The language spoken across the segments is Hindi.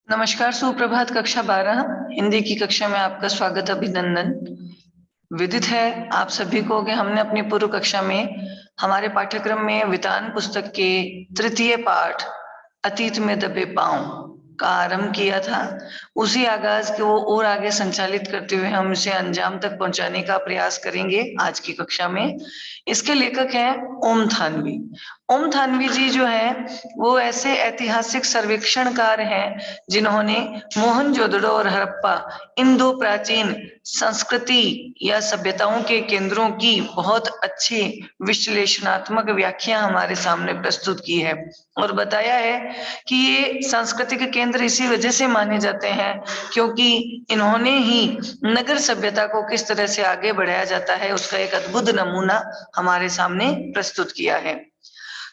नमस्कार, सुप्रभात। कक्षा 12 हिंदी की कक्षा में आपका स्वागत, अभिनंदन। विदित है आप सभी को कि हमने अपनी पूर्व कक्षा में हमारे पाठ्यक्रम में वितान पुस्तक के तृतीय पाठ अतीत में दबे पांव का आरंभ किया था। उसी आगाज को और आगे संचालित करते हुए हम इसे अंजाम तक पहुंचाने का प्रयास करेंगे आज की कक्षा में। इसके लेखक हैं ओम थानवी। ओम थानवी जी जो है वो ऐसे ऐतिहासिक सर्वेक्षणकार हैं जिन्होंने मोहनजोदड़ो और हड़प्पा इन दो प्राचीन संस्कृति या सभ्यताओं के केंद्रों की बहुत अच्छी विश्लेषणात्मक व्याख्या हमारे सामने प्रस्तुत की है और बताया है कि ये सांस्कृतिक केंद्र इसी वजह से माने जाते हैं क्योंकि इन्होंने ही नगर सभ्यता को किस तरह से आगे बढ़ाया जाता है उसका एक अद्भुत नमूना हमारे सामने प्रस्तुत किया है।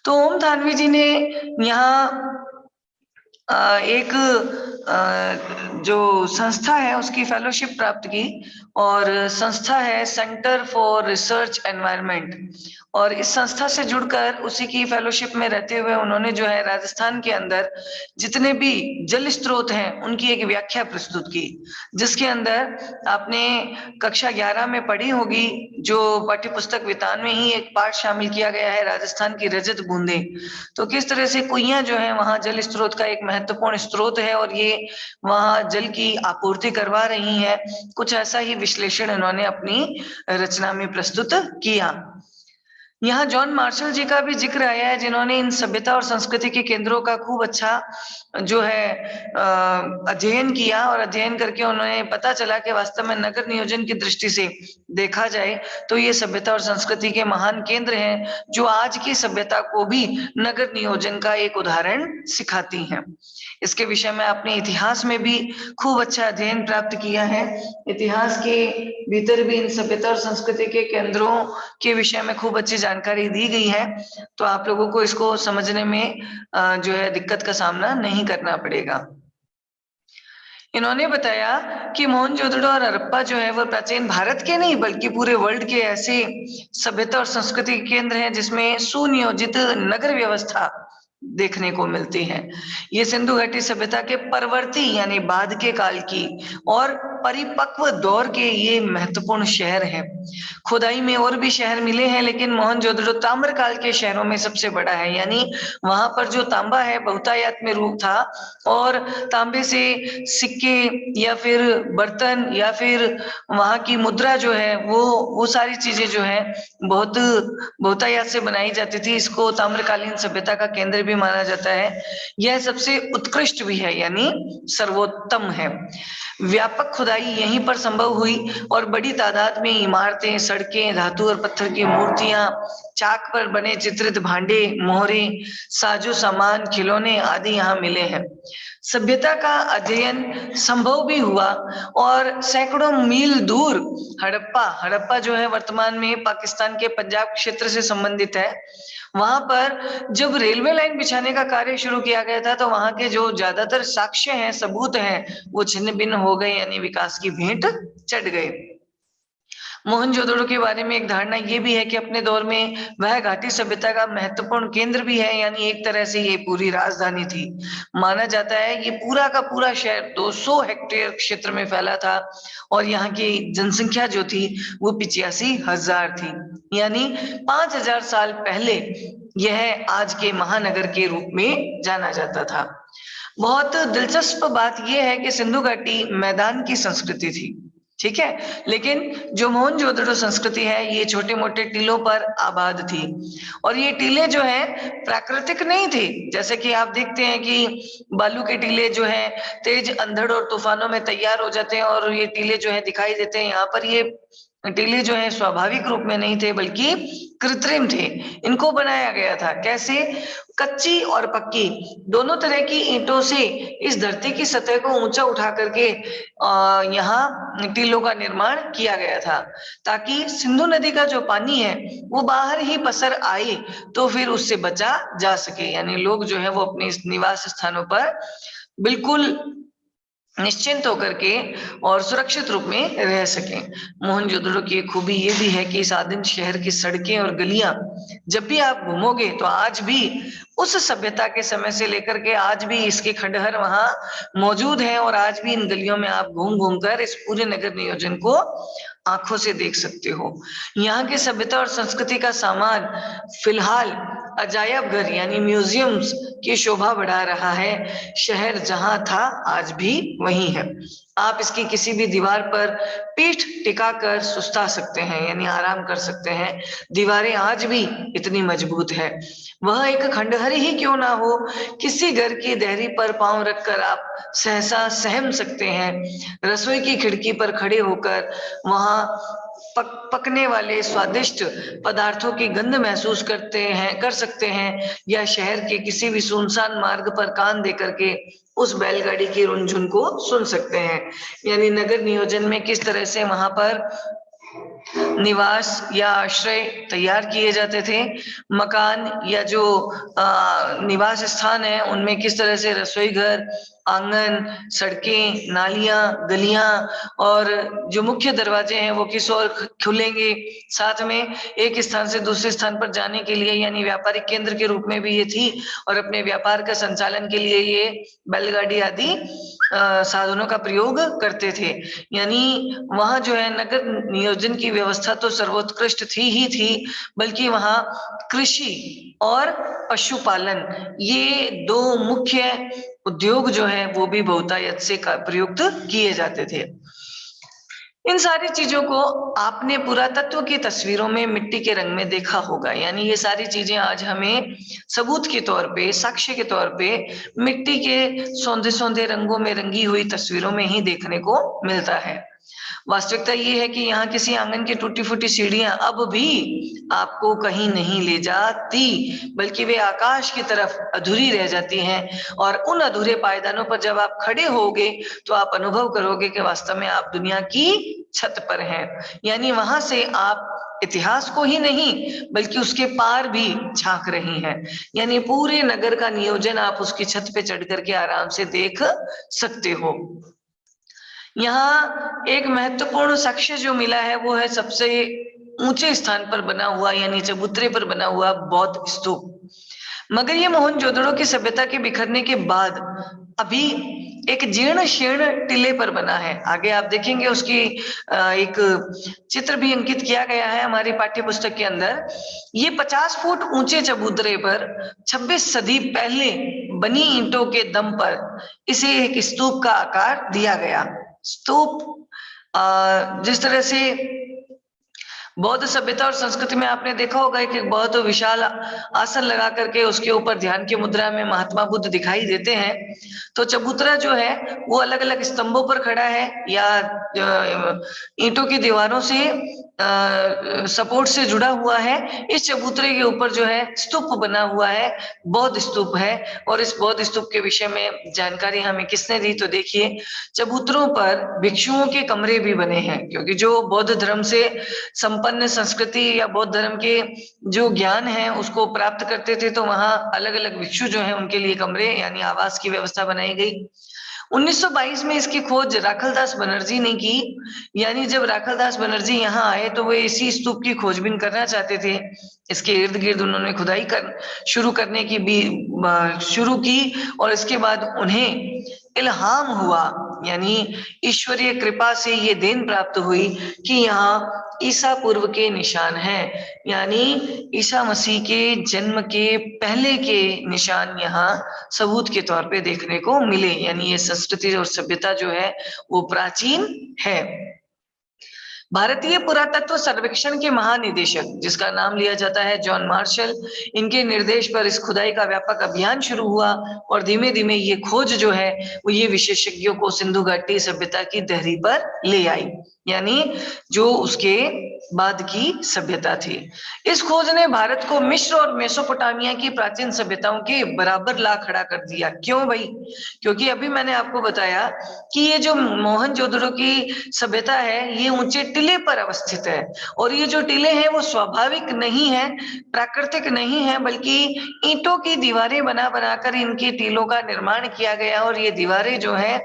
तो ओम थानवी जी ने यहाँ एक जो संस्था है उसकी फेलोशिप प्राप्त की और संस्था है सेंटर फॉर रिसर्च एनवायरनमेंट, और इस संस्था से जुड़कर उसी की फेलोशिप में रहते हुए उन्होंने जो है राजस्थान के अंदर जितने भी जल स्रोत हैं उनकी एक व्याख्या प्रस्तुत की, जिसके अंदर आपने कक्षा 11 में पढ़ी होगी, जो पाठ्य पुस्तक वितान में ही एक पाठ शामिल किया गया है, राजस्थान की रजत बूंदे। तो किस तरह से कुइयां जो है वहां जल स्रोत का एक महत्वपूर्ण स्रोत है और ये वहां जल की आपूर्ति करवा रही है। कुछ ऐसा ही विश्लेषण इन्होंने अपनी रचना में प्रस्तुत किया। यहाँ जॉन मार्शल जी का भी जिक्र आया है जिन्होंने इन सभ्यता और संस्कृति के केंद्रों का खूब अच्छा जो है अध्ययन किया और अध्ययन करके उन्हें पता चला कि वास्तव में नगर नियोजन की दृष्टि से देखा जाए तो ये सभ्यता और संस्कृति के महान केंद्र हैं जो आज की सभ्यता को भी नगर नियोजन का एक उदाहरण सिखाती हैं। इसके विषय में आपने इतिहास में भी खूब अच्छा अध्ययन प्राप्त किया है। इतिहास के भीतर भी इन सभ्यता और संस्कृति के केंद्रों के विषय में खूब अच्छी जानकारी दी गई है, तो आप लोगों को इसको समझने में जो है दिक्कत का सामना नहीं करना पड़ेगा। इन्होंने बताया कि मोहनजोदड़ो और हड़प्पा जो है वह प्राचीन भारत के नहीं बल्कि पूरे वर्ल्ड के ऐसे सभ्यता और संस्कृति के केंद्र हैं जिसमें सुनियोजित नगर व्यवस्था देखने को मिलती है। ये सिंधु घाटी सभ्यता के परवर्ती यानी बाद के काल की और परिपक्व दौर के ये महत्वपूर्ण शहर हैं। खुदाई में और भी शहर मिले हैं लेकिन मोहनजोदड़ो ताम्र काल के शहरों में सबसे बड़ा है, यानी वहां पर जो तांबा है बहुतायत में रूप था और तांबे से सिक्के या फिर बर्तन या फिर वहां की मुद्रा जो है वो सारी चीजें जो है बहुत बहुतायत से बनाई जाती थी। इसको ताम्रकालीन सभ्यता का केंद्र भी माना जाता है। यह सबसे उत्कृष्ट भी है यानी सर्वोत्तम है। व्यापक खुदाई यहीं पर संभव हुई और बड़ी तादाद में इमारतें, सड़कें, धातु और पत्थर की मूर्तियां, चाक पर बने चित्रित भांडे, मोहरे, साजो सामान, खिलौने आदि यहाँ मिले हैं। सभ्यता का अध्ययन संभव भी हुआ और सैकड़ों मील दूर हड़प्पा जो है वर्तमान में पाकिस्तान के पंजाब क्षेत्र से संबंधित है, वहां पर जब रेलवे लाइन बिछाने का कार्य शुरू किया गया था तो वहां के जो ज्यादातर साक्ष्य हैं, सबूत हैं, वो छिन्न भिन्न हो गए यानी विकास की भेंट चढ़ गए। मोहनजोदड़ो के बारे में एक धारणा ये भी है कि अपने दौर में वह घाटी सभ्यता का महत्वपूर्ण केंद्र भी है, यानी एक तरह से ये पूरी राजधानी थी। माना जाता है ये पूरा का पूरा शहर 200 हेक्टेयर क्षेत्र में फैला था और यहाँ की जनसंख्या जो थी वो 85,000 थी, यानी 5,000 साल पहले यह आज के महानगर के रूप में जाना जाता था। बहुत दिलचस्प बात यह है कि सिंधु घाटी मैदान की संस्कृति थी, ठीक है, लेकिन जो मोहनजोदड़ो संस्कृति है ये छोटे मोटे टीलों पर आबाद थी और ये टीले जो है प्राकृतिक नहीं थे। जैसे कि आप देखते हैं कि बालू के टीले जो है तेज अंधड़ और तूफानों में तैयार हो जाते हैं और ये टीले जो है दिखाई देते हैं, यहाँ पर ये टीले जो है स्वाभाविक रूप में नहीं थे बल्कि कृत्रिम थे। इनको बनाया गया था कैसे? कच्ची और पक्की दोनों तरह की ईंटों से इस धरती की सतह को ऊंचा उठा करके यहाँ टीलों का निर्माण किया गया था ताकि सिंधु नदी का जो पानी है वो बाहर ही पसर आए तो फिर उससे बचा जा सके, यानी लोग जो है वो अपने इस निवास स्थानों पर बिल्कुल निश्चिंत होकर के और सुरक्षित रूप में रह सकें। मोहनजोदड़ो की एक खूबी ये भी है कि इस आदिम शहर की सड़कें और गलियां जब भी आप घूमोगे तो आज भी उस सभ्यता के समय से लेकर के आज भी इसके खंडहर वहां मौजूद हैं और आज भी इन गलियों में आप घूम घूम कर इस पूरे नगर नियोजन को आंखों से देख सकते हो। यहाँ की सभ्यता और संस्कृति का सामान फिलहाल अजायब घर यानी म्यूजियम्स की शोभा बढ़ा रहा है। शहर जहां था आज भी वही है। आप इसकी किसी भी दीवार पर पीठ टिकाकर सुस्ता सकते हैं यानी आराम कर सकते हैं। दीवारें आज भी इतनी मजबूत है। वह एक खंडहर ही क्यों ना हो, किसी घर की देहरी पर पांव रखकर आप सहसा सहम सकते हैं। रसोई की खिड़की पर खड़े होकर वहां पकने वाले स्वादिष्ट पदार्थों की गंध महसूस कर सकते हैं, या शहर के किसी भी सुनसान मार्ग पर कान दे करके उस बैलगाड़ी की रुनझुन को सुन सकते हैं। यानी नगर नियोजन में किस तरह से वहां पर निवास या आश्रय तैयार किए जाते थे, मकान या जो निवास स्थान है उनमें किस तरह से रसोई घर, आंगन, सड़कें, नालियां, गलियां और जो मुख्य दरवाजे हैं वो किस ओर खुलेंगे। साथ में एक स्थान से दूसरे स्थान पर जाने के लिए यानी व्यापारिक केंद्र के रूप में भी ये थी और अपने व्यापार का संचालन के लिए ये बैलगाड़ी आदि साधनों का प्रयोग करते थे। यानी वहां जो है नगर नियोजन की व्यवस्था तो सर्वोत्कृष्ट थी ही थी, बल्कि वहां कृषि और पशुपालन ये दो मुख्य उद्योग जो है वो भी बहुतायत से प्रयुक्त किए जाते थे। इन सारी चीजों को आपने पुरातत्व की तस्वीरों में मिट्टी के रंग में देखा होगा। यानी ये सारी चीजें आज हमें सबूत के तौर पे, साक्ष्य के तौर पे मिट्टी के सौंदे सौंदे रंगों में रंगी हुई तस्वीरों में ही देखने को मिलता है। वास्तविकता ये है कि यहाँ किसी आंगन की टूटी फूटी सीढ़ियां अब भी आपको कहीं नहीं ले जाती, बल्कि वे आकाश की तरफ अधूरी रह जाती हैं। और उन अधूरे पायदानों पर जब आप खड़े होगे तो आप अनुभव करोगे कि वास्तव में आप दुनिया की छत पर हैं। यानी वहां से आप इतिहास को ही नहीं बल्कि उसके पार भी झांक रही हैं। यानी पूरे नगर का नियोजन आप उसकी छत पे चढ़ करके आराम से देख सकते हो। यहाँ एक महत्वपूर्ण साक्ष्य जो मिला है वो है सबसे ऊंचे स्थान पर बना हुआ यानी चबूतरे पर बना हुआ बौद्ध स्तूप। मगर ये मोहनजोदड़ो की सभ्यता के बिखरने के बाद अभी एक जीर्ण शीर्ण टीले पर बना है। आगे आप देखेंगे उसकी एक चित्र भी अंकित किया गया है हमारी पाठ्य पुस्तक के अंदर। ये 50 फुट ऊंचे चबूतरे पर 26 सदी पहले बनी ईंटों के दम पर इसे एक स्तूप का आकार दिया गया। स्तूप जिस तरह से बौद्ध सभ्यता और संस्कृति में आपने देखा होगा कि बहुत विशाल आसन लगा करके उसके ऊपर ध्यान की मुद्रा में महात्मा बुद्ध दिखाई देते हैं, तो चबूतरा जो है वो अलग अलग स्तंभों पर खड़ा है या ईंटों की दीवारों से सपोर्ट से जुड़ा हुआ है। इस चबूतरे के ऊपर जो है स्तूप बना हुआ है, बौद्ध स्तूप है। और इस बौद्ध स्तूप के विषय में जानकारी हमें किसने दी, तो देखिए चबूतरों पर भिक्षुओं के कमरे भी बने हैं, क्योंकि जो बौद्ध धर्म से संपन्न संस्कृति या बौद्ध धर्म के जो ज्ञान है उसको प्राप्त करते थे, तो वहां अलग अलग भिक्षु जो है उनके लिए कमरे यानी आवास की व्यवस्था बनाई गई। 1922 में इसकी खोज राखलदास बनर्जी ने की। यानी जब राखलदास बनर्जी यहाँ आए तो वे इसी स्तूप की खोजबीन करना चाहते थे। इसके इर्द गिर्द उन्होंने खुदाई शुरू करने की भी शुरू की और इसके बाद उन्हें इल्हाम हुआ यानी ईश्वरीय कृपा से ये देन प्राप्त हुई कि यहाँ ईसा पूर्व के निशान हैं, यानी ईसा मसीह के जन्म के पहले के निशान यहाँ सबूत के तौर पे देखने को मिले। यानी ये संस्कृति और सभ्यता जो है वो प्राचीन है। भारतीय पुरातत्व सर्वेक्षण के महानिदेशक जिसका नाम लिया जाता है जॉन मार्शल, इनके निर्देश पर इस खुदाई का व्यापक अभियान शुरू हुआ और धीमे धीमे ये खोज जो है वो ये विशेषज्ञों को सिंधु घाटी सभ्यता की धरी पर ले आई, यानी जो उसके बाद की सभ्यता थी। इस खोज ने भारत को मिस्र और मेसोपोटामिया की प्राचीन सभ्यताओं के बराबर ला खड़ा कर दिया। क्यों भाई? क्योंकि अभी मैंने आपको बताया कि ये जो मोहनजोदड़ो की सभ्यता है ये ऊंचे टीले पर अवस्थित है और ये जो टीले हैं वो स्वाभाविक नहीं है, प्राकृतिक नहीं है, बल्कि ईंटों की दीवारें बना बनाकर इनके टीलों का निर्माण किया गया और ये दीवारें जो है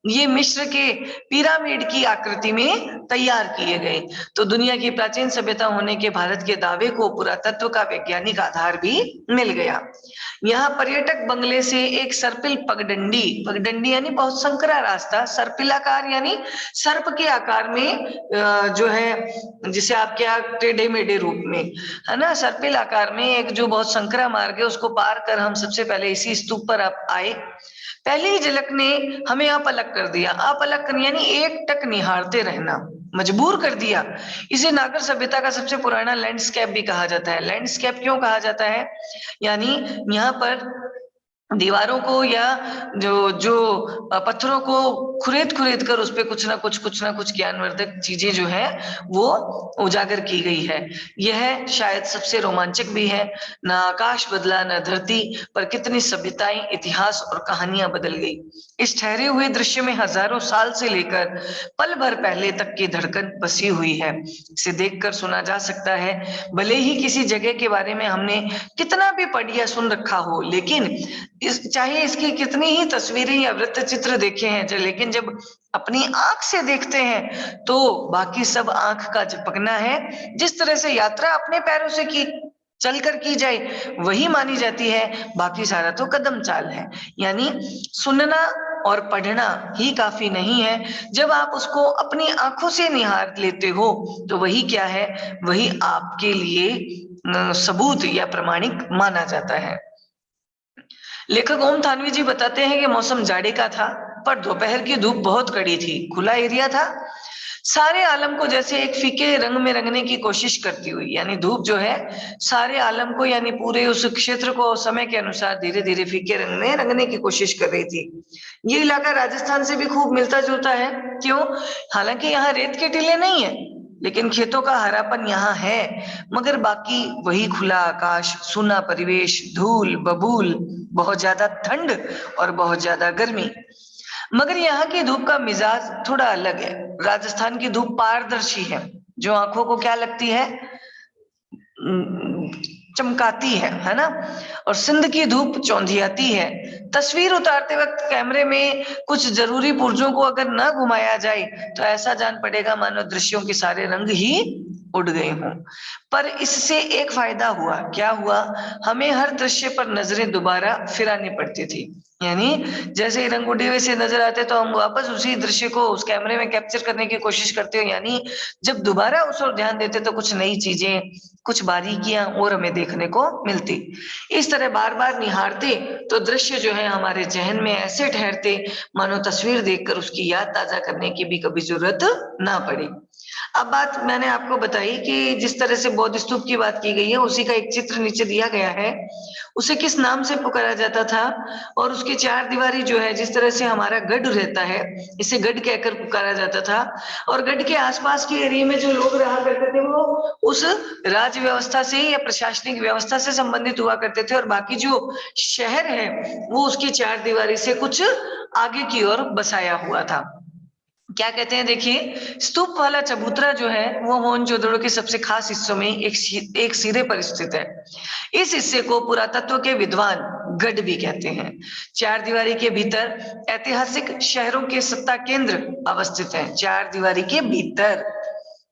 ये मिस्र के पिरामिड की आकृति में तैयार किए गए। तो दुनिया की प्राचीन सभ्यता होने के भारत के दावे को पुरातत्व का वैज्ञानिक आधार भी मिल गया। यहाँ पर्यटक बंगले से एक सर्पिल पगडंडी, पगडंडी यानी बहुत संकरा रास्ता, सर्पिलाकार यानी सर्प के आकार में जो है जिसे आप क्या टेढ़े मेढ़े रूप में, है ना, सर्पिल आकार में एक जो बहुत संकरा मार्ग है उसको पार कर हम सबसे पहले इसी स्तूप पर आप आए। पहली ही झलक ने हमें अपलक कर दिया। अपलक कर यानी एक टक निहारते रहना, मजबूर कर दिया। इसे नागर सभ्यता का सबसे पुराना लैंडस्केप भी कहा जाता है। लैंडस्केप क्यों कहा जाता है? यानी यहाँ पर दीवारों को या जो जो पत्थरों को खुरेद खुरेद कर उस पे कुछ ना कुछ ज्ञानवर्धक चीजें जो है वो उजागर की गई है। यह शायद सबसे रोमांचक भी है। ना आकाश बदला न धरती, पर कितनी सभ्यताएं, इतिहास और कहानियां बदल गई। इस ठहरे हुए दृश्य में हजारों साल से लेकर पल भर पहले तक की धड़कन बसी हुई है। इसे देखकर सुना जा सकता है, भले ही किसी जगह के बारे में हमने कितना भी पढ़ या सुन रखा हो, लेकिन चाहे इसकी कितनी ही तस्वीरें या वृत्त चित्र देखे हैं, लेकिन जब अपनी आंख से देखते हैं तो बाकी सब आंख का झपकना है। जिस तरह से यात्रा अपने पैरों से चलकर की जाए वही मानी जाती है, बाकी सारा तो कदम चाल है। यानी सुनना और पढ़ना ही काफी नहीं है, जब आप उसको अपनी आंखों से निहार लेते हो तो वही क्या है, वही आपके लिए सबूत या प्रमाणिक माना जाता है। लेखक ओम थानवी जी बताते हैं कि मौसम जाड़े का था, पर दोपहर की धूप बहुत कड़ी थी। खुला एरिया था, सारे आलम को जैसे एक फीके रंग में रंगने की कोशिश करती हुई, यानी धूप जो है सारे आलम को यानी पूरे उस क्षेत्र को समय के अनुसार धीरे धीरे फीके रंग में रंगने की कोशिश कर रही थी। ये इलाका राजस्थान से भी खूब मिलता जुलता है। क्यों? हालांकि यहाँ रेत के टीले नहीं है, लेकिन खेतों का हरापन यहाँ है। मगर बाकी वही खुला आकाश, सूना परिवेश, धूल बबूल, बहुत ज्यादा ठंड और बहुत ज्यादा गर्मी। मगर यहाँ की धूप का मिजाज थोड़ा अलग है। राजस्थान की धूप पारदर्शी है, जो आंखों को क्या लगती है, चमकाती है ना। और सिंध की धूप चौंधियाती है। तस्वीर उतारते वक्त कैमरे में कुछ जरूरी पुर्जों को अगर ना घुमाया जाए तो ऐसा जान पड़ेगा मानो दृश्यों के सारे रंग ही उड़ गए हों। पर इससे एक फायदा हुआ। क्या हुआ? हमें हर दृश्य पर नजरें दोबारा फिरानी पड़ती थी। यानी जैसे ही रंग उड़े हुए से नजर आते तो हम वापस उसी दृश्य को उस कैमरे में कैप्चर करने की कोशिश करते हो। यानी जब दोबारा उस ओर ध्यान देते तो कुछ नई चीजें, कुछ बारीकियां और हमें देखने को मिलती। इस तरह बार बार निहारते तो दृश्य जो है हमारे जहन में ऐसे ठहरते मानो तस्वीर देखकर उसकी याद ताजा करने की भी कभी जरूरत ना पड़ी। अब बात मैंने आपको बताई कि जिस तरह से बौद्ध स्तूप की बात की गई है, उसी का एक चित्र नीचे दिया गया है। उसे किस नाम से पुकारा जाता था और उसकी चार दीवारी जो है, जिस तरह से हमारा गढ़ रहता है, इसे गढ़ कहकर पुकारा जाता था। और गढ़ के आसपास के एरिया में जो लोग रहा करते थे वो उस राज व्यवस्था से या प्रशासनिक व्यवस्था से संबंधित हुआ करते थे, और बाकी जो शहर है वो उसकी चार दीवारी से कुछ आगे की ओर बसाया हुआ था। क्या कहते हैं, देखिए, स्तूप वाला चबूतरा जो है वो मोहनजोदड़ो के सबसे खास हिस्सों में एक सिरे पर स्थित है। इस हिस्से को पुरातत्व के विद्वान गढ़ भी कहते हैं। चार दीवारी के भीतर ऐतिहासिक शहरों के सत्ता केंद्र अवस्थित हैं। चार दीवारी के भीतर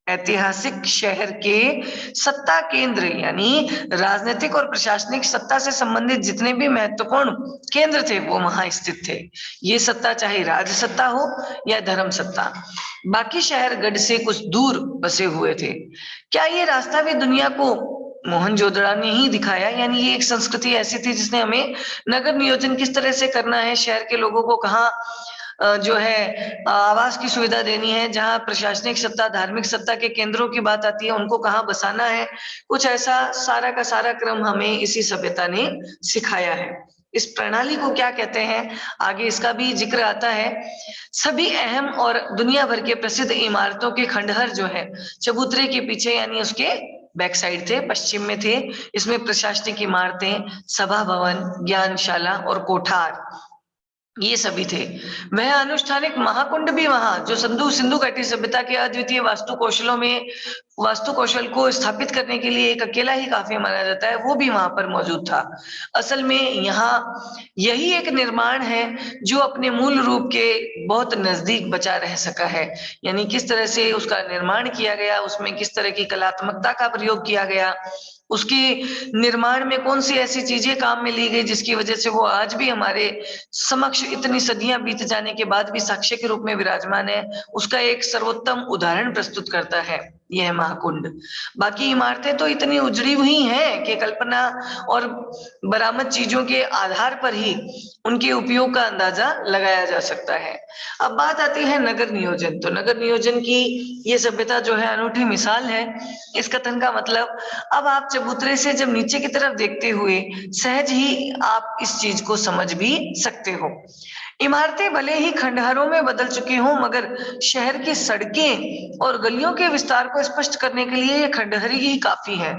ऐतिहासिक शहर के सत्ता केंद्र यानी राजनीतिक और प्रशासनिक सत्ता से संबंधित जितने भी महत्वपूर्ण केंद्र थे वो वहां स्थित थे। ये सत्ता चाहे राज सत्ता हो या धर्म सत्ता। बाकी शहर गढ़ से कुछ दूर बसे हुए थे। क्या ये रास्ता भी दुनिया को मोहनजोदड़ो ने ही दिखाया? यानी ये एक संस्कृति ऐसी थी जिसने हमें नगर नियोजन किस तरह से करना है, शहर के लोगों को कहाँ जो है आवास की सुविधा देनी है, जहां प्रशासनिक सत्ता, धार्मिक सत्ता के केंद्रों की बात आती है, उनको कहाँ बसाना है, कुछ ऐसा सारा का सारा क्रम हमें इसी सभ्यता ने सिखाया है। इस प्रणाली को क्या कहते हैं, आगे इसका भी जिक्र आता है। सभी अहम और दुनिया भर के प्रसिद्ध इमारतों के खंडहर जो है चबूतरे के पीछे यानी उसके बैक साइड थे, पश्चिम में थे। इसमें प्रशासनिक इमारतें, सभा भवन, ज्ञानशाला और कोठार ये सभी थे। वह अनुष्ठानिक महाकुंड भी वहां, जो सिंधु घाटी सभ्यता के अद्वितीय वास्तु कौशलों में वास्तु कौशल को स्थापित करने के लिए एक अकेला ही काफी माना जाता है, वो भी वहां पर मौजूद था। असल में यहाँ यही एक निर्माण है जो अपने मूल रूप के बहुत नजदीक बचा रह सका है। यानी किस तरह से उसका निर्माण किया गया, उसमें किस तरह की कलात्मकता का प्रयोग किया गया, उसके निर्माण में कौन सी ऐसी चीजें काम में ली गई जिसकी वजह से वो आज भी हमारे समक्ष इतनी सदियां बीत जाने के बाद भी साक्ष्य के रूप में विराजमान है, उसका एक सर्वोत्तम उदाहरण प्रस्तुत करता है यह महाकुंड। बाकी इमारतें तो इतनी उजड़ी हुई हैं कि कल्पना और बरामद चीजों के आधार पर ही उनके उपयोग का अंदाजा लगाया जा सकता है। अब बात आती है नगर नियोजन। तो नगर नियोजन की ये सभ्यता जो है अनूठी मिसाल है। इस कथन का मतलब, अब आप चबूतरे से जब नीचे की तरफ देखते हुए सहज ही आप इस चीज को समझ भी सकते हो। इमारतें भले ही खंडहरों में बदल चुकी हों, मगर शहर की सड़कें और गलियों के विस्तार को स्पष्ट करने के लिए ये खंडहर ही काफी है।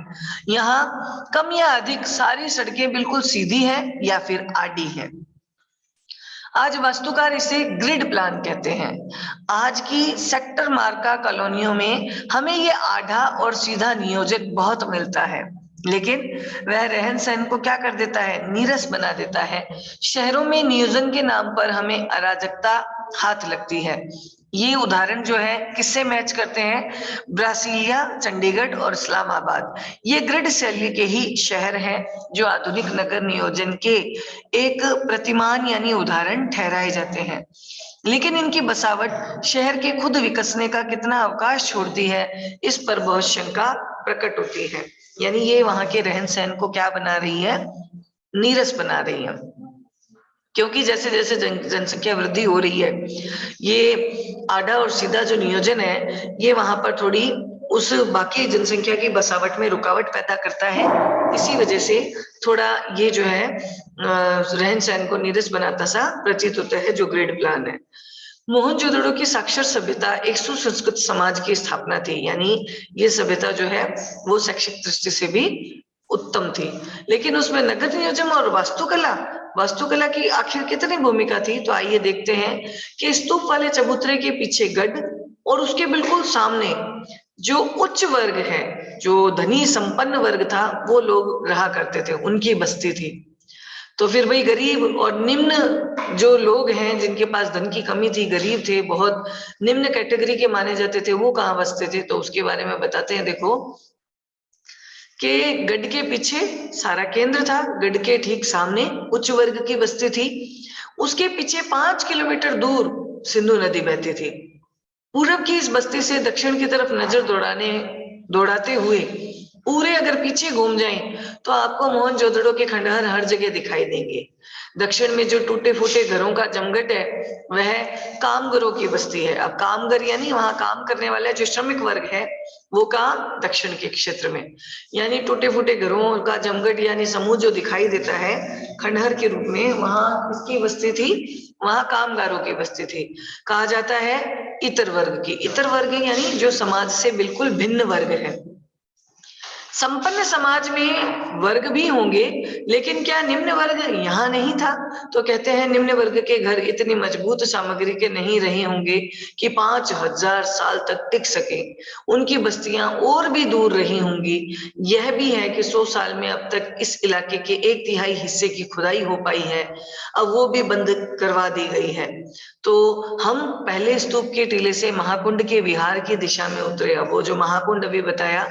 यहाँ कम या अधिक सारी सड़कें बिल्कुल सीधी है या फिर आडी है। आज वास्तुकार इसे ग्रिड प्लान कहते हैं। आज की सेक्टर मार्का कॉलोनियों में हमें ये आधा और सीधा नियोजन बहुत मिलता है, लेकिन वह रहन सहन को क्या कर देता है, नीरस बना देता है। शहरों में नियोजन के नाम पर हमें अराजकता हाथ लगती है। ये उदाहरण जो है किससे मैच करते हैं, ब्रासीलिया, चंडीगढ़ और इस्लामाबाद। ये ग्रिड शैली के ही शहर हैं जो आधुनिक नगर नियोजन के एक प्रतिमान यानी उदाहरण ठहराए जाते हैं। लेकिन इनकी बसावट शहर के खुद विकसने का कितना अवकाश छोड़ती है, इस पर बहुत शंका प्रकट होती है। यानी ये वहां के रहन सहन को क्या बना रही है, नीरस बना रही है। क्योंकि जैसे जैसे जनसंख्या वृद्धि हो रही है, ये आधा और सीधा जो नियोजन है ये वहां पर थोड़ी उस बाकी जनसंख्या की बसावट में रुकावट पैदा करता है। इसी वजह से थोड़ा ये जो है रहन सहन को नीरस बनाता सा प्रतीत होता है जो ग्रिड प्लान है। मोहनजोदड़ो की साक्षर सभ्यता एक सुसंस्कृत समाज की स्थापना थी। यानी ये सभ्यता जो है वो शैक्षिक दृष्टि से भी उत्तम थी। लेकिन उसमें नगर नियोजन और वास्तुकला की आखिर कितनी भूमिका थी, तो आइए देखते हैं कि स्तूप वाले चबूतरे के पीछे गढ़ और उसके बिल्कुल सामने जो उच्च वर्ग है, जो धनी संपन्न वर्ग था, वो लोग रहा करते थे, उनकी बस्ती थी। तो फिर वही गरीब और निम्न जो लोग हैं जिनके पास धन की कमी थी, गरीब थे, बहुत निम्न कैटेगरी के माने जाते थे, वो कहाँ बसते थे, तो उसके बारे में बताते हैं। देखो कि गढ़ के पीछे सारा केंद्र था, गढ़ के ठीक सामने उच्च वर्ग की बस्ती थी, उसके पीछे 5 किलोमीटर दूर सिंधु नदी बहती थी। पूरब की इस बस्ती से दक्षिण की तरफ नजर दौड़ाते हुए पूरे अगर पीछे घूम जाएं तो आपको मोहनजोदड़ो के खंडहर हर जगह दिखाई देंगे। दक्षिण में जो टूटे फूटे घरों का जमघट है वह कामगारों की बस्ती है। अब कामगार यानी वहां काम करने वाले जो श्रमिक वर्ग है वो कहाँ, दक्षिण के क्षेत्र में। यानी टूटे फूटे घरों का जमघट यानी समूह जो दिखाई देता है खंडहर के रूप में, वहां किसकी बस्ती थी, वहां कामगारों की बस्ती थी। कहा जाता है इतर वर्ग की। इतर वर्ग यानी जो समाज से बिल्कुल भिन्न वर्ग है। संपन्न समाज में वर्ग भी होंगे, लेकिन क्या निम्न वर्ग यहाँ नहीं था? तो कहते हैं निम्न वर्ग के घर इतनी मजबूत सामग्री के नहीं रहे होंगे कि 5000 साल तक टिक सके। उनकी बस्तियां और भी दूर रही होंगी। यह भी है कि 100 साल में अब तक इस इलाके के 1/3 हिस्से की खुदाई हो पाई है, अब वो भी बंद करवा दी गई है। तो हम पहले स्तूप के टीले से महाकुंड के विहार की दिशा में उतरे। अब वो जो महाकुंड अभी बताया,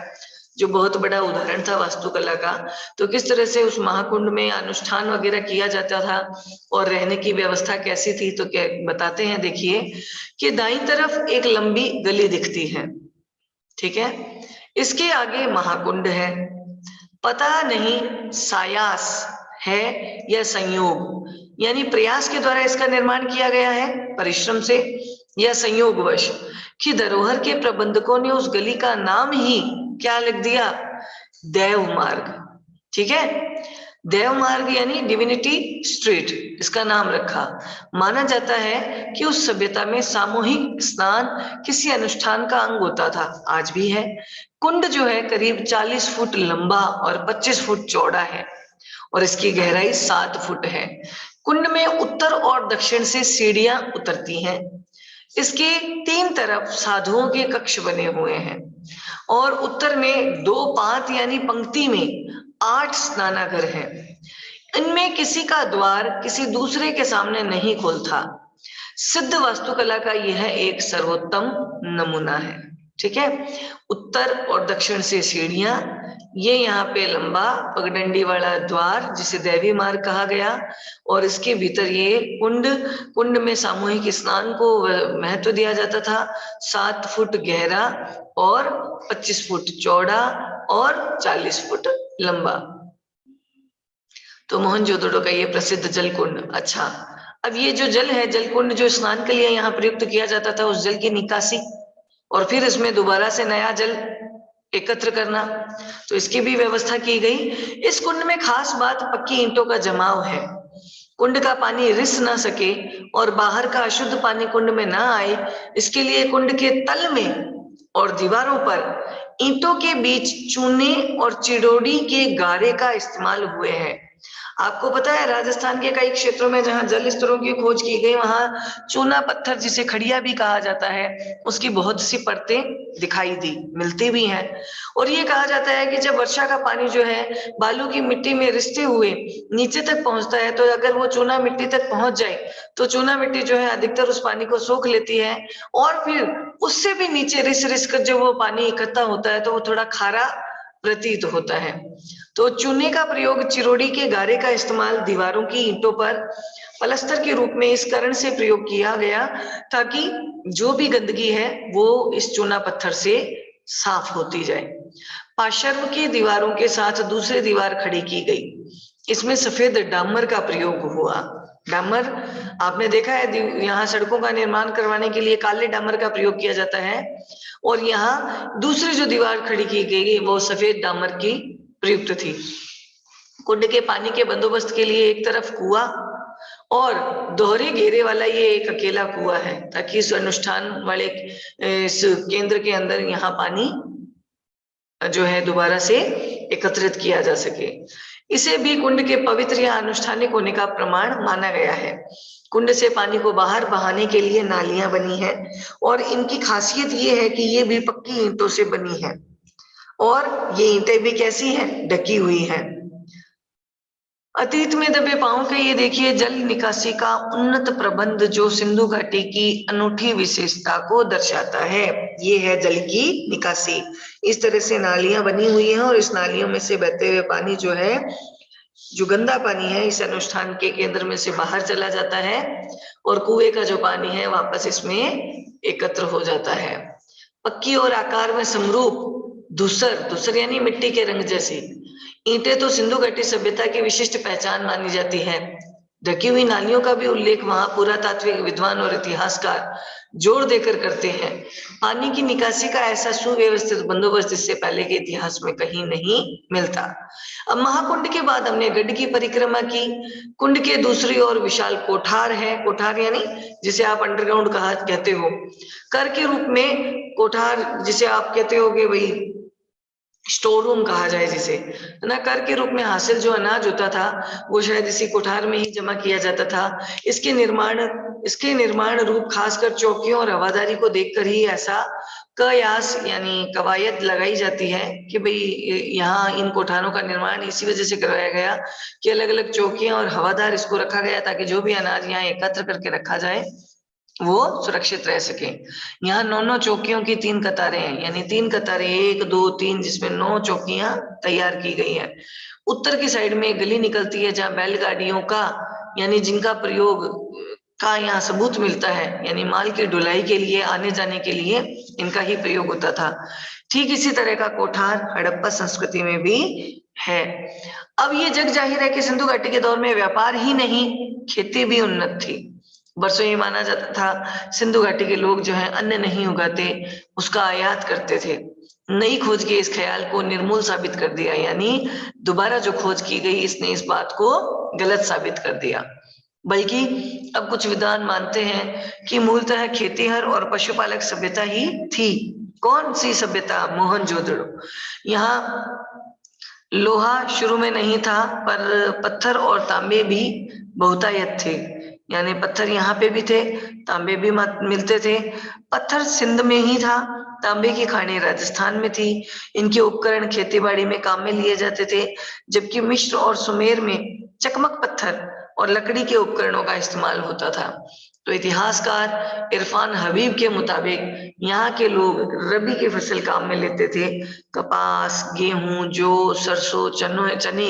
जो बहुत बड़ा उदाहरण था वास्तुकला का, तो किस तरह से उस महाकुंड में अनुष्ठान वगैरह किया जाता था और रहने की व्यवस्था कैसी थी, तो क्या बताते हैं। देखिए कि दाईं तरफ एक लंबी गली दिखती है, ठीक है, इसके आगे महाकुंड है। पता नहीं सायास है या संयोग, यानी प्रयास के द्वारा इसका निर्माण किया गया है, परिश्रम से, या संयोगवश कि धरोहर के प्रबंधकों ने उस गली का नाम ही क्या लिख दिया, देव मार्ग। ठीक है, देव मार्ग यानी डिविनिटी स्ट्रीट इसका नाम रखा। माना जाता है कि उस सभ्यता में सामूहिक स्नान किसी अनुष्ठान का अंग होता था, आज भी है। कुंड जो है करीब 40 फुट लंबा और 25 फुट चौड़ा है और इसकी गहराई 7 फुट है। कुंड में उत्तर और दक्षिण से सीढ़ियां उतरती हैं। इसके 3 तरफ साधुओं के कक्ष बने हुए हैं। और उत्तर में 2 पात यानी पंक्ति में 8 स्नानागर हैं। इनमें किसी का द्वार किसी दूसरे के सामने नहीं खोलता। सिद्ध वास्तुकला का यह एक सर्वोत्तम नमूना है। ठीक है, उत्तर और दक्षिण से सीढ़ियां, ये यहाँ पे लंबा पगडंडी वाला द्वार जिसे देवी मार्ग कहा गया, और इसके भीतर ये कुंड में सामूहिक स्नान को महत्व दिया जाता था। 7 फुट गहरा और 25 फुट चौड़ा और 40 फुट लंबा। तो मोहनजोदड़ो का ये प्रसिद्ध जल कुंड। अच्छा, अब ये जो जल है, जल कुंड जो स्नान के लिए यहाँ प्रयुक्त किया जाता था, उस जल की निकासी और फिर इसमें दोबारा से नया जल एकत्र करना, तो इसकी भी व्यवस्था की गई। इस कुंड में खास बात पक्की ईंटों का जमाव है। कुंड का पानी रिस ना सके और बाहर का अशुद्ध पानी कुंड में ना आए, इसके लिए कुंड के तल में और दीवारों पर ईंटों के बीच चूने और चिड़ोड़ी के गारे का इस्तेमाल हुए हैं। आपको पता है, राजस्थान के कई क्षेत्रों में जहां जल स्तरों की खोज की गई, वहां चूना पत्थर जिसे खड़िया भी कहा जाता है, उसकी बहुत सी परतें दिखाई दी, मिलती भी हैं। और ये कहा जाता है कि जब वर्षा का पानी जो है बालू की मिट्टी में रिसते हुए नीचे तक पहुंचता है, तो अगर वो चूना मिट्टी तक पहुंच जाए तो चूना मिट्टी जो है अधिकतर उस पानी को सोख लेती है, और फिर उससे भी नीचे रिस रिस कर जब वो पानी इकट्ठा होता है तो वो थोड़ा खारा प्रतीत होता है। तो चूने का प्रयोग, चिरोड़ी के गारे का इस्तेमाल दीवारों की ईंटों पर पलस्तर के रूप में इस कारण से प्रयोग किया गया ताकि जो भी गंदगी है वो इस चूना पत्थर से साफ होती जाए। पार्श्व की दीवारों के साथ दूसरी दीवार खड़ी की गई। इसमें सफेद डामर का प्रयोग हुआ। डामर आपने देखा है, यहाँ सड़कों का निर्माण करवाने के लिए काले डामर का प्रयोग किया जाता है, और यहाँ दूसरी जो दीवार खड़ी की गई वो सफेद डामर की प्रयुक्त थी। कुंड के पानी के बंदोबस्त के लिए एक तरफ कुआं और दोहरे घेरे वाला ये एक अकेला कुआं है, ताकि इस अनुष्ठान वाले इस केंद्र के अंदर यहाँ पानी जो है दोबारा से एकत्रित किया जा सके। इसे भी कुंड के पवित्र या अनुष्ठानिक होने का प्रमाण माना गया है। कुंड से पानी को बाहर बहाने के लिए नालियां बनी हैं, और इनकी खासियत ये है कि ये भी पक्की ईंटों से बनी है, और ये ईंटें भी कैसी हैं, ढकी हुई हैं। अतीत में दबे पांव के ये देखिए जल निकासी का उन्नत प्रबंध जो सिंधु घाटी की अनूठी विशेषता को दर्शाता है। ये है जल की निकासी। इस तरह से नालियां बनी हुई हैं, और इस नालियों में से बहते हुए पानी जो है, जो गंदा पानी है, इस अनुष्ठान के केंद्र में से बाहर चला जाता है, और कुएं का जो पानी है वापस इसमें एकत्र हो जाता है। पक्की और आकार में समरूप धूसर यानी मिट्टी के रंग जैसी ईंटें तो सिंधु घाटी सभ्यता की विशिष्ट पहचान मानी जाती है। ढकी हुई नालियों का भी उल्लेख वहां पुरातात्विक विद्वान और इतिहासकार जोर देकर करते हैं। पानी की निकासी का ऐसा सुव्यवस्थित बंदोबस्त इससे पहले के इतिहास में कहीं नहीं मिलता। अब महाकुंड के बाद हमने गढ़ की परिक्रमा की। कुंड के दूसरी ओर विशाल कोठार है। कोठार यानी जिसे आप अंडरग्राउंड कहते हो, कर के रूप में कोठार जिसे आप कहते होगे वही स्टोर रूम कहा जाए जिसे, है ना। कर के रूप में हासिल जो अनाज होता था वो शायद इसी कोठार में ही जमा किया जाता था। इसके निर्माण रूप खासकर चौकियों और हवादारी को देखकर ही ऐसा कयास यानी कवायद लगाई जाती है कि भाई यहाँ इन कोठारों का निर्माण इसी वजह से करवाया गया कि अलग अलग चौकियां और हवादार इसको रखा गया ताकि जो भी अनाज यहाँ एकत्र करके रखा जाए वो सुरक्षित रह सके। यहाँ 9 चौकियों की 3 कतारें हैं, यानी 3 कतारें 1 2 3 जिसमें 9 चौकियां तैयार की गई हैं। उत्तर की साइड में एक गली निकलती है जहाँ बैलगाड़ियों का यानी जिनका प्रयोग का यहाँ सबूत मिलता है, यानी माल की ढुलाई के लिए आने जाने के लिए इनका ही प्रयोग होता था। ठीक इसी तरह का कोठार हड़प्पा संस्कृति में भी है। अब ये जग जाहिर है कि सिंधु घाटी के दौर में व्यापार ही नहीं, खेती भी उन्नत थी। बरसों ये माना जाता था सिंधु घाटी के लोग जो है अन्न नहीं उगाते, उसका आयात करते थे। नई खोज के इस ख्याल को निर्मूल साबित कर दिया, यानी दोबारा जो खोज की गई इसने इस बात को गलत साबित कर दिया। बल्कि अब कुछ विद्वान मानते हैं कि मूलतः खेतीहर और पशुपालक सभ्यता ही थी। कौन सी सभ्यता? मोहनजोदड़ो। यहाँ लोहा शुरू में नहीं था, पर पत्थर और तांबे भी बहुतायत थे, यानी पत्थर यहाँ पे भी थे, तांबे भी मिलते थे। पत्थर सिंध में ही था, तांबे की खानें राजस्थान में थी। इनके उपकरण खेतीबाड़ी में काम में लिए जाते थे, जबकि मिस्र और सुमेर में चकमक पत्थर और लकड़ी के उपकरणों का इस्तेमाल होता था। तो इतिहासकार इरफान हबीब के मुताबिक यहाँ के लोग रबी की फसल काम में लेते थे। कपास, गेहूं, जौ, सरसों, चने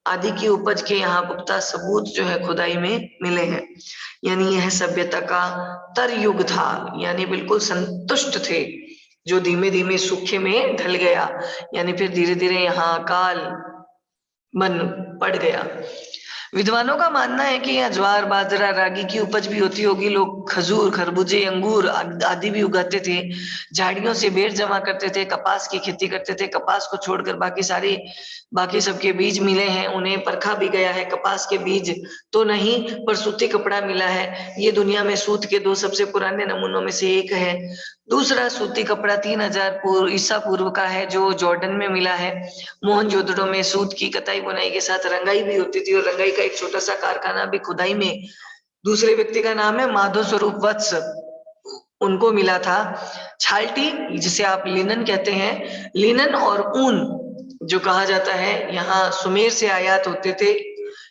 आदि की उपज के यहाँ पुख्ता सबूत जो है खुदाई में मिले हैं। यानी यह सभ्यता का तर युग था, यानी बिल्कुल संतुष्ट थे, जो धीमे धीमे सूखे में ढल गया, यानी फिर धीरे धीरे यहाँ अकाल बन पड़ गया। विद्वानों का मानना है कि यहाँ ज्वार, बाजरा, रागी की उपज भी होती होगी। लोग खजूर, खरबूजे, अंगूर आदि भी उगाते थे। झाड़ियों से बेर जमा करते थे, कपास की खेती करते थे। कपास को छोड़कर बाकी सबके बीज मिले हैं, उन्हें परखा भी गया है। कपास के बीज तो नहीं, पर सूती कपड़ा मिला है। ये दुनिया में सूत के 2 सबसे पुराने नमूनों में से एक है। दूसरा सूती कपड़ा 3000 ईसा पूर्व का है, जो जॉर्डन में मिला है। मोहनजोदड़ो में सूत की कताई बुनाई के साथ रंगाई भी होती थी, और रंगाई का एक छोटा सा कारखाना भी खुदाई में, दूसरे व्यक्ति का नाम है माधव स्वरूप वत्स, उनको मिला था। छाल्टी, जिसे आप लिनन कहते हैं, लिनन और ऊन जो कहा जाता है, यहाँ सुमेर से आयात होते थे।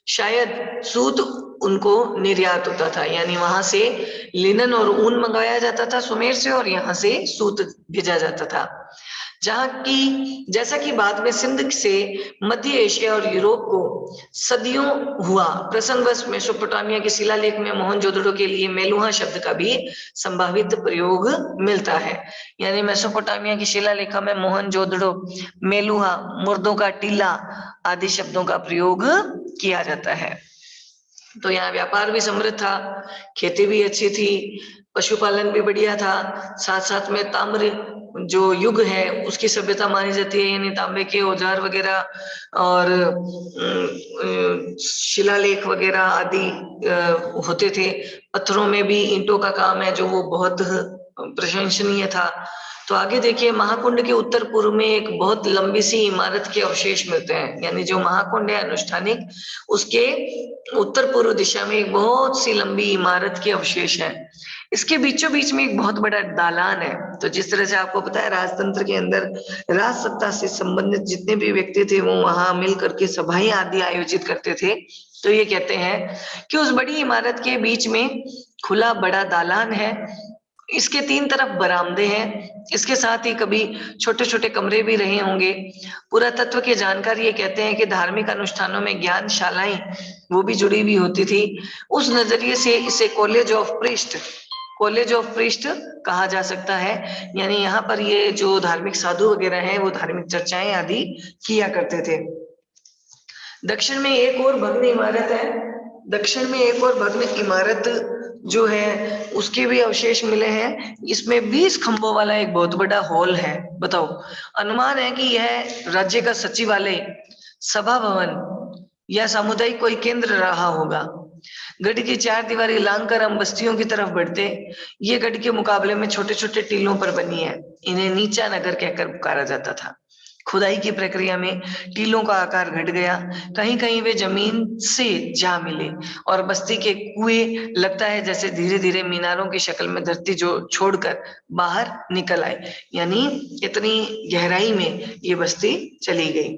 शायद सूत उनको निर्यात होता था, यानी वहां से लिनन और ऊन मंगवाया जाता था सुमेर से, और यहाँ से सूत भेजा जाता था। जैसा कि बाद में सिंध से मध्य एशिया और यूरोप को सदियों हुआ, प्रसंगवश मेसोपोटामिया के शिलालेख में मोहनजोदड़ो के लिए मेलुहा शब्द का भी संभावित प्रयोग मिलता है। यानी मेसोपोटामिया की शिलालेखों में मोहनजोदड़ो, मेलुहा, मुर्दों का टीला आदि शब्दों का प्रयोग किया जाता है। तो यहाँ व्यापार भी समृद्ध था, खेती भी अच्छी थी, पशुपालन भी बढ़िया था। साथ साथ में ताम्र जो युग है उसकी सभ्यता मानी जाती है, यानी तांबे के औजार वगैरह और शिलालेख वगैरह आदि होते थे। पत्थरों में भी ईंटों का काम है, जो वो बहुत प्रशंसनीय था। तो आगे देखिए, महाकुंड के उत्तर पूर्व में एक बहुत लंबी सी इमारत के अवशेष मिलते हैं। यानी जो महाकुंड है अनुष्ठानिक, उसके उत्तर पूर्व दिशा में एक बहुत सी लंबी इमारत के अवशेष हैं। इसके बीचों बीच में एक बहुत बड़ा दालान है। तो जिस तरह से आपको पता है, राजतंत्र के अंदर राज सत्ता से संबंधित जितने भी व्यक्ति थे, वो वहां मिल करके सभाएं आदि आयोजित करते थे। तो ये कहते हैं कि उस बड़ी इमारत के बीच में खुला बड़ा दालान है। इसके 3 तरफ बरामदे हैं। इसके साथ ही कभी छोटे छोटे कमरे भी रहे होंगे। पुरातत्व के जानकार ये कहते हैं कि धार्मिक अनुष्ठानों में ज्ञानशालाएं वो भी जुड़ी हुई होती थी। उस नजरिए से इसे कॉलेज ऑफ प्रीस्ट कहा जा सकता है। यानी यहाँ पर ये जो धार्मिक साधु वगैरह हैं, वो धार्मिक चर्चाएं आदि किया करते थे। दक्षिण में एक और भग्न इमारत जो है उसके भी अवशेष मिले हैं। इसमें 20 खंभों वाला एक बहुत बड़ा हॉल है। बताओ, अनुमान है कि यह राज्य का सचिवालय, सभा भवन या सामुदायिक कोई केंद्र रहा होगा। गढ़ की 4 दीवारी लांघकर हम बस्तियों की तरफ बढ़ते। ये गढ़ के मुकाबले में छोटे छोटे टीलों पर बनी है। इन्हें नीचा नगर कहकर पुकारा जाता था। खुदाई की प्रक्रिया में टीलों का आकार घट गया, कहीं कहीं वे जमीन से जा मिले, और बस्ती के कुएं लगता है जैसे धीरे धीरे मीनारों की शक्ल में धरती जो छोड़कर बाहर निकल आए। यानी इतनी गहराई में ये बस्ती चली गई।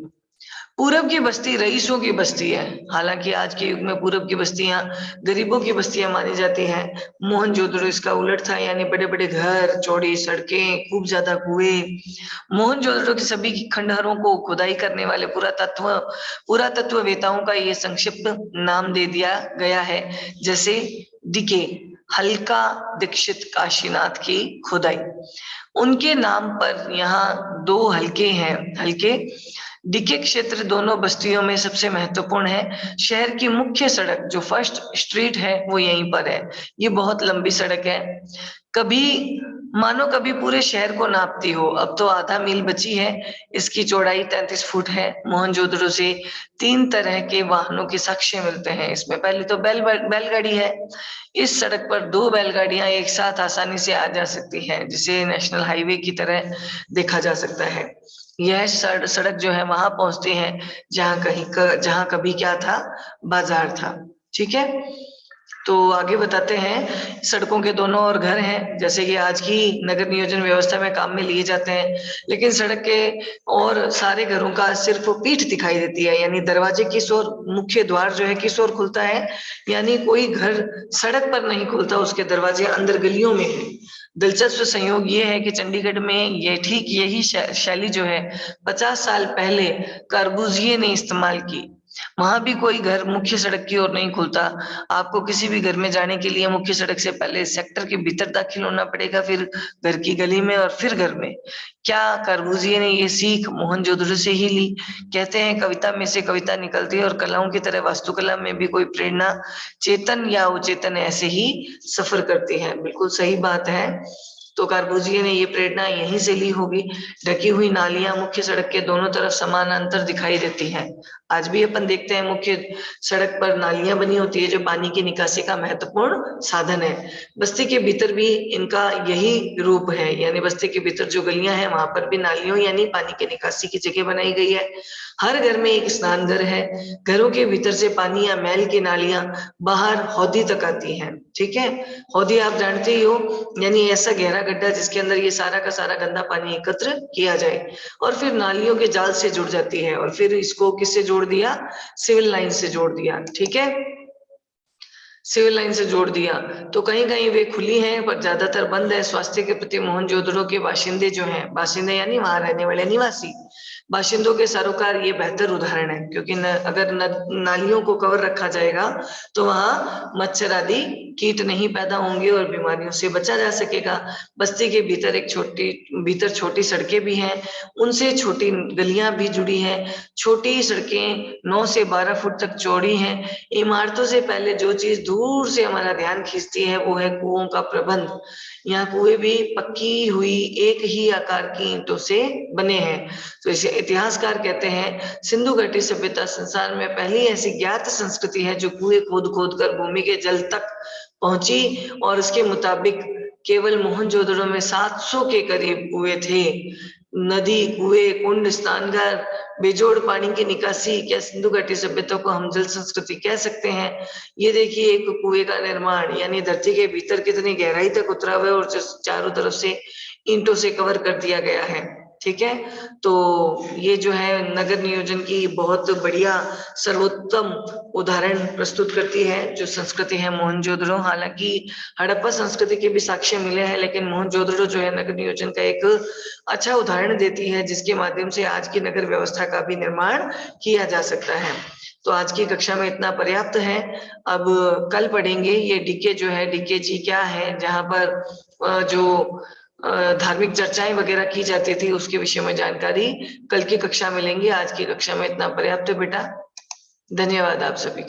पूरब की बस्ती रईसों की बस्ती है। हालांकि आज के युग में पूरब की बस्तियां गरीबों की बस्तियां मानी जाती हैं। मोहनजोदड़ो इसका उलट था, यानी बड़े बड़े घर, चौड़ी सड़कें, खूब ज्यादा कुएं। मोहनजोदड़ो की सभी खंडहरों को खुदाई करने वाले पुरातत्ववेताओं का ये संक्षिप्त नाम दे दिया गया है, जैसे डीके, हल्का दीक्षित काशीनाथ की खुदाई। उनके नाम पर यहाँ 2 हल्के हैं। हल्के डीके क्षेत्र दोनों बस्तियों में सबसे महत्वपूर्ण है। शहर की मुख्य सड़क जो फर्स्ट स्ट्रीट है वो यहीं पर है। ये बहुत लंबी सड़क है, कभी पूरे शहर को नापती हो। अब तो आधा मील बची है। इसकी चौड़ाई 33 फुट है। मोहनजोदड़ो से 3 तरह के वाहनों के साक्ष्य मिलते हैं। इसमें पहले तो बैलगाड़ी है। इस सड़क पर 2 बैलगाड़ियां एक साथ आसानी से आ जा सकती हैं, जिसे नेशनल हाईवे की तरह देखा जा सकता है। यह सड़क जो है वहां पहुंचती है जहां कभी क्या था, बाजार था। ठीक है। तो आगे बताते हैं, सड़कों के दोनों ओर घर हैं, जैसे कि आज की नगर नियोजन व्यवस्था में काम में लिए जाते हैं, लेकिन सड़क के और सारे घरों का सिर्फ पीठ दिखाई देती है, यानी दरवाजे किस ओर, मुख्य द्वार जो है किस ओर खुलता है, यानी कोई घर सड़क पर नहीं खुलता, उसके दरवाजे अंदर गलियों में है। दिलचस्प संयोग ये है कि चंडीगढ़ में ये ठीक यही शैली जो है 50 साल पहले कार्बुजिए ने इस्तेमाल की। वहां भी कोई घर मुख्य सड़क की ओर नहीं खुलता। आपको किसी भी घर में जाने के लिए मुख्य सड़क से पहले सेक्टर के भीतर दाखिल होना पड़ेगा, फिर घर की गली में और फिर घर में। क्या कार्बुजिए ने ये सीख मोहनजोदड़ो से ही ली? कहते हैं कविता में से कविता निकलती है और कलाओं की तरह वास्तुकला में भी कोई प्रेरणा चेतन या अचेतन ऐसे ही सफर करती है। बिल्कुल सही बात है। तो कार्बुजिए ने ये प्रेरणा यहीं से ली होगी। ढकी हुई नालियां मुख्य सड़क के दोनों तरफ समानांतर दिखाई देती हैं। आज भी अपन देखते हैं मुख्य सड़क पर नालियां बनी होती है जो पानी की निकासी का महत्वपूर्ण साधन है। बस्ती के भीतर भी इनका यही रूप है, यानी बस्ती के भीतर जो गलियां हैं वहां पर भी नालियों यानी पानी की निकासी की जगह बनाई गई है। हर घर में एक स्नान घर है। घरों के भीतर से पानी या मैल की नालियां बाहर हौदी तक आती हैं। ठीक है, हौदी आप जानते ही हो, यानी ऐसा गहरा गड्ढा जिसके अंदर ये सारा का सारा गंदा पानी एकत्र किया जाए और फिर नालियों के जाल से जुड़ जाती है, और फिर इसको किससे जोड़ दिया? सिविल लाइन से जोड़ दिया। ठीक है, सिविल लाइन से जोड़ दिया। तो कहीं कहीं वे खुली हैं पर ज्यादातर बंद है। स्वास्थ्य के प्रति मोहनजोदड़ो के बाशिंदे जो हैं, बाशिंदे यानी वहां रहने वाले निवासी, बाशिंदों के सरोकार ये बेहतर उदाहरण है, क्योंकि अगर नालियों को कवर रखा जाएगा तो वहां मच्छर आदि कीट नहीं पैदा होंगे और बीमारियों से बचा जा सकेगा। बस्ती के भीतर छोटी सड़कें भी हैं, उनसे छोटी गलियां भी जुड़ी हैं। छोटी सड़कें 9 से 12 फुट तक चौड़ी हैं। इमारतों से पहले जो चीज दूर से हमारा ध्यान खींचती है वो है कुओं का प्रबंध। यहाँ कुएं भी पक्की हुई एक ही आकार की ईंटों से बने हैं। तो इसे इतिहासकार कहते हैं सिंधु घाटी सभ्यता संसार में पहली ऐसी ज्ञात संस्कृति है जो कुएं खोद खोद कर भूमि के जल तक पहुंची, और उसके मुताबिक केवल मोहनजोदड़ो में 700 के करीब कुएं थे। नदी, कुएं, कुंड, स्नानघर, बेजोड़ पानी की निकासी, क्या सिंधु घाटी सभ्यता को हम जल संस्कृति कह सकते हैं? ये देखिए एक कुएं का निर्माण, यानी धरती के भीतर कितनी गहराई तक उतरा हुआ है और चारों तरफ से ईंटों से कवर कर दिया गया है। ठीक है, तो ये जो है नगर नियोजन की बहुत बढ़िया सर्वोत्तम उदाहरण प्रस्तुत करती है जो संस्कृति है मोहनजोदड़ो। हालांकि हड़प्पा संस्कृति के भी साक्ष्य मिले हैं, लेकिन मोहनजोदड़ो जो है नगर नियोजन का एक अच्छा उदाहरण देती है जिसके माध्यम से आज की नगर व्यवस्था का भी निर्माण किया जा सकता है। तो आज की कक्षा में इतना पर्याप्त है। अब कल पढ़ेंगे ये डीके जो है, डीके जी क्या है, जहां पर जो धार्मिक चर्चाएं वगैरह की जाती थी उसके विषय में जानकारी कल की कक्षा में लेंगे। आज की कक्षा में इतना पर्याप्त है बेटा। धन्यवाद आप सभी।